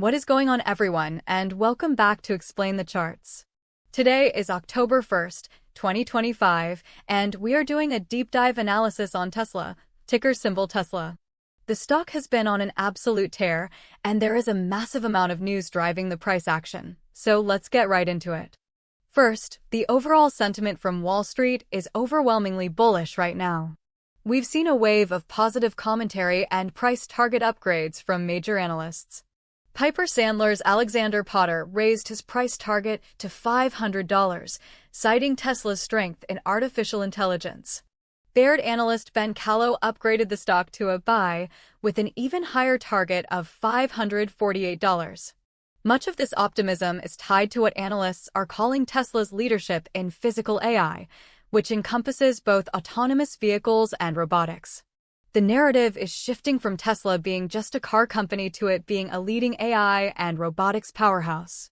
What is going on, everyone, and welcome back to Explain the Charts. Today is October 1st, 2025, and we are doing a deep dive analysis on Tesla, ticker symbol Tesla. The stock has been on an absolute tear, and there is a massive amount of news driving the price action, so let's get right into it. First, the overall sentiment from Wall Street is overwhelmingly bullish right now. We've seen a wave of positive commentary and price target upgrades from major analysts. Piper Sandler's Alexander Potter raised his price target to $500, citing Tesla's strength in artificial intelligence. Baird analyst Ben Kallo upgraded the stock to a buy, with an even higher target of $548. Much of this optimism is tied to what analysts are calling Tesla's leadership in physical AI, which encompasses both autonomous vehicles and robotics. The narrative is shifting from Tesla being just a car company to it being a leading AI and robotics powerhouse.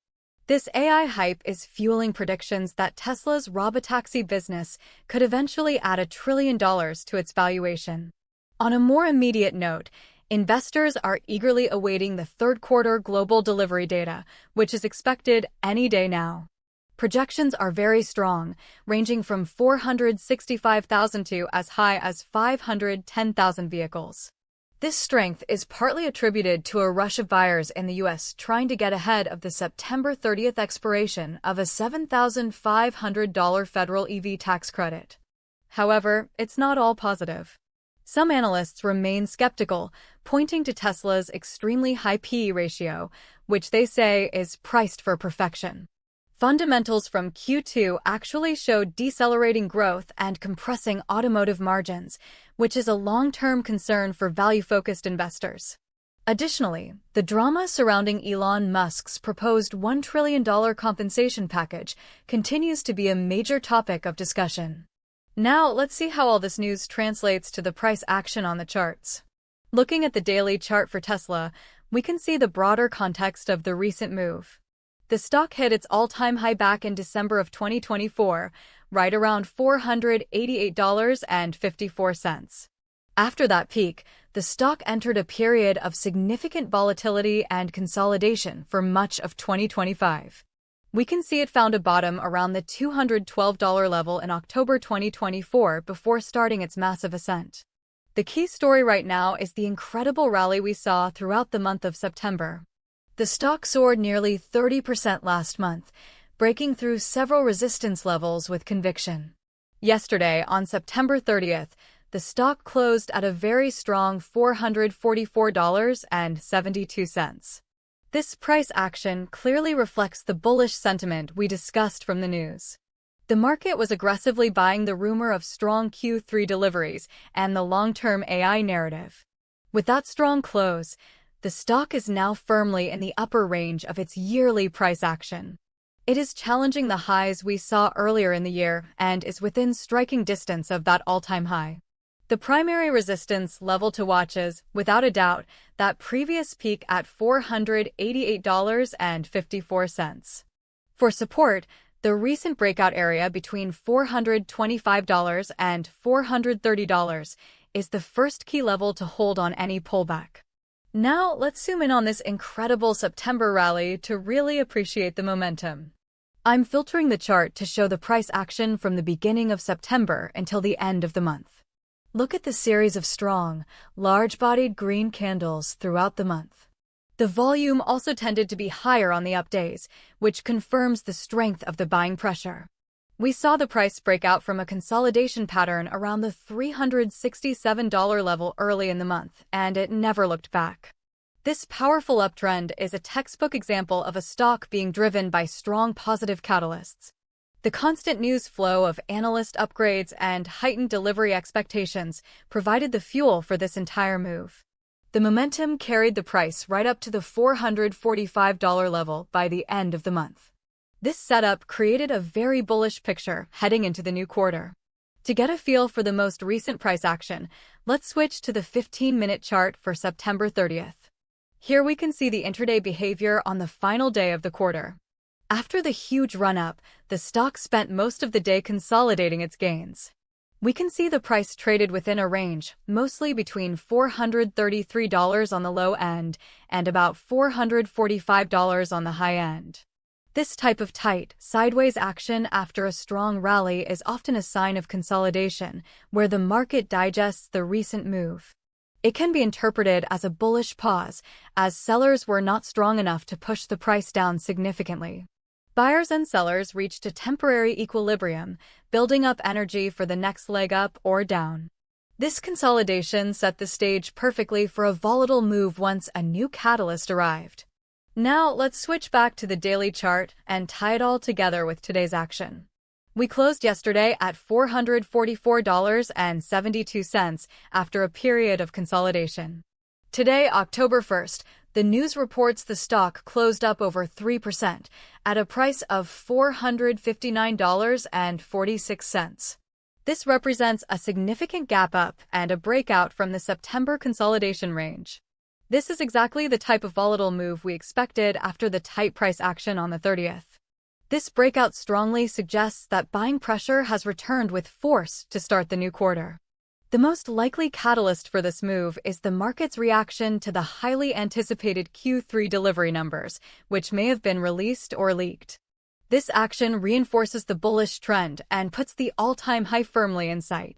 This AI hype is fueling predictions that Tesla's robotaxi business could eventually add $1 trillion to its valuation. On a more immediate note, investors are eagerly awaiting the third-quarter global delivery data, which is expected any day now. Projections are very strong, ranging from 465,000 to as high as 510,000 vehicles. This strength is partly attributed to a rush of buyers in the U.S. trying to get ahead of the September 30th expiration of a $7,500 federal EV tax credit. However, it's not all positive. Some analysts remain skeptical, pointing to Tesla's extremely high P/E ratio, which they say is priced for perfection. Fundamentals from Q2 actually showed decelerating growth and compressing automotive margins, which is a long-term concern for value-focused investors. Additionally, the drama surrounding Elon Musk's proposed $1 trillion compensation package continues to be a major topic of discussion. Now, let's see how all this news translates to the price action on the charts. Looking at the daily chart for Tesla, we can see the broader context of the recent move. The stock hit its all-time high back in December of 2024, right around $488.54. After that peak, the stock entered a period of significant volatility and consolidation for much of 2025. We can see it found a bottom around the $212 level in October 2024 before starting its massive ascent. The key story right now is the incredible rally we saw throughout the month of September. The stock soared nearly 30% last month, breaking through several resistance levels with conviction. Yesterday, on September 30th, the stock closed at a very strong $444.72. This price action clearly reflects the bullish sentiment we discussed from the news. The market was aggressively buying the rumor of strong Q3 deliveries and the long-term AI narrative. With that strong close, the stock is now firmly in the upper range of its yearly price action. It is challenging the highs we saw earlier in the year and is within striking distance of that all-time high. The primary resistance level to watch is, without a doubt, that previous peak at $488.54. For support, the recent breakout area between $425 and $430 is the first key level to hold on any pullback. Now, let's zoom in on this incredible September rally to really appreciate the momentum. I'm filtering the chart to show the price action from the beginning of September until the end of the month. Look at the series of strong, large-bodied green candles throughout the month. The volume also tended to be higher on the up days, which confirms the strength of the buying pressure. We saw the price break out from a consolidation pattern around the $367 level early in the month, and it never looked back. This powerful uptrend is a textbook example of a stock being driven by strong positive catalysts. The constant news flow of analyst upgrades and heightened delivery expectations provided the fuel for this entire move. The momentum carried the price right up to the $445 level by the end of the month. This setup created a very bullish picture heading into the new quarter. To get a feel for the most recent price action, let's switch to the 15-minute chart for September 30th. Here we can see the intraday behavior on the final day of the quarter. After the huge run-up, the stock spent most of the day consolidating its gains. We can see the price traded within a range, mostly between $433 on the low end and about $445 on the high end. This type of tight, sideways action after a strong rally is often a sign of consolidation, where the market digests the recent move. It can be interpreted as a bullish pause, as sellers were not strong enough to push the price down significantly. Buyers and sellers reached a temporary equilibrium, building up energy for the next leg up or down. This consolidation set the stage perfectly for a volatile move once a new catalyst arrived. Now let's switch back to the daily chart and tie it all together with today's action. We closed yesterday at $444.72 after a period of consolidation. Today, October 1st, the news reports the stock closed up over 3% at a price of $459.46. This represents a significant gap up and a breakout from the September consolidation range. This is exactly the type of volatile move we expected after the tight price action on the 30th. This breakout strongly suggests that buying pressure has returned with force to start the new quarter. The most likely catalyst for this move is the market's reaction to the highly anticipated Q3 delivery numbers, which may have been released or leaked. This action reinforces the bullish trend and puts the all-time high firmly in sight.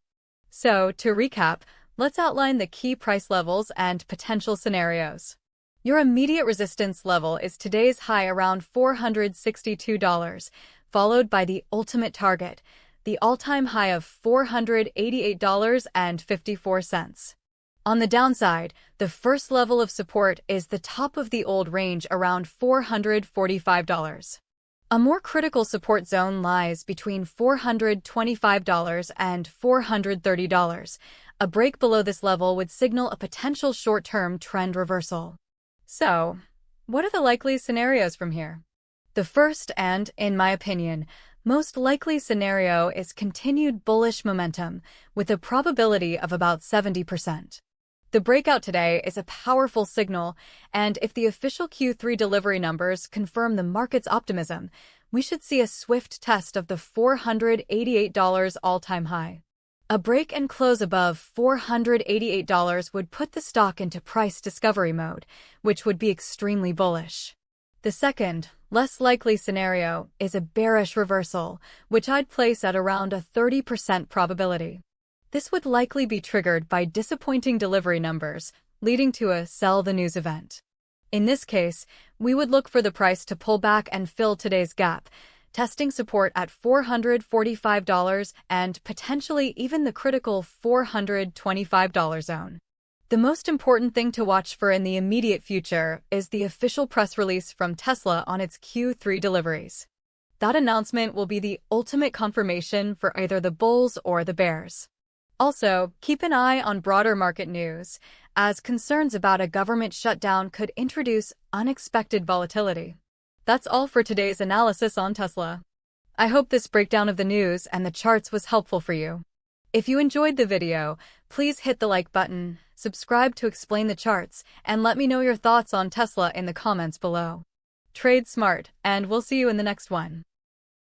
So, to recap, let's outline the key price levels and potential scenarios. Your immediate resistance level is today's high around $462, followed by the ultimate target, the all-time high of $488.54. On the downside, the first level of support is the top of the old range around $445. A more critical support zone lies between $425 and $430. A break below this level would signal a potential short-term trend reversal. So, what are the likely scenarios from here? The first and, in my opinion, most likely scenario is continued bullish momentum, with a probability of about 70%. The breakout today is a powerful signal, and if the official Q3 delivery numbers confirm the market's optimism, we should see a swift test of the $488 all-time high. A break and close above $488 would put the stock into price discovery mode, which would be extremely bullish. The second, less likely scenario is a bearish reversal, which I'd place at around a 30% probability. This would likely be triggered by disappointing delivery numbers, leading to a sell the news event. In this case, we would look for the price to pull back and fill today's gap, testing support at $445 and potentially even the critical $425 zone. The most important thing to watch for in the immediate future is the official press release from Tesla on its Q3 deliveries. That announcement will be the ultimate confirmation for either the bulls or the bears. Also, keep an eye on broader market news, as concerns about a government shutdown could introduce unexpected volatility. That's all for today's analysis on Tesla. I hope this breakdown of the news and the charts was helpful for you. If you enjoyed the video, please hit the like button, subscribe to Explain the Charts, and let me know your thoughts on Tesla in the comments below. Trade smart, and we'll see you in the next one.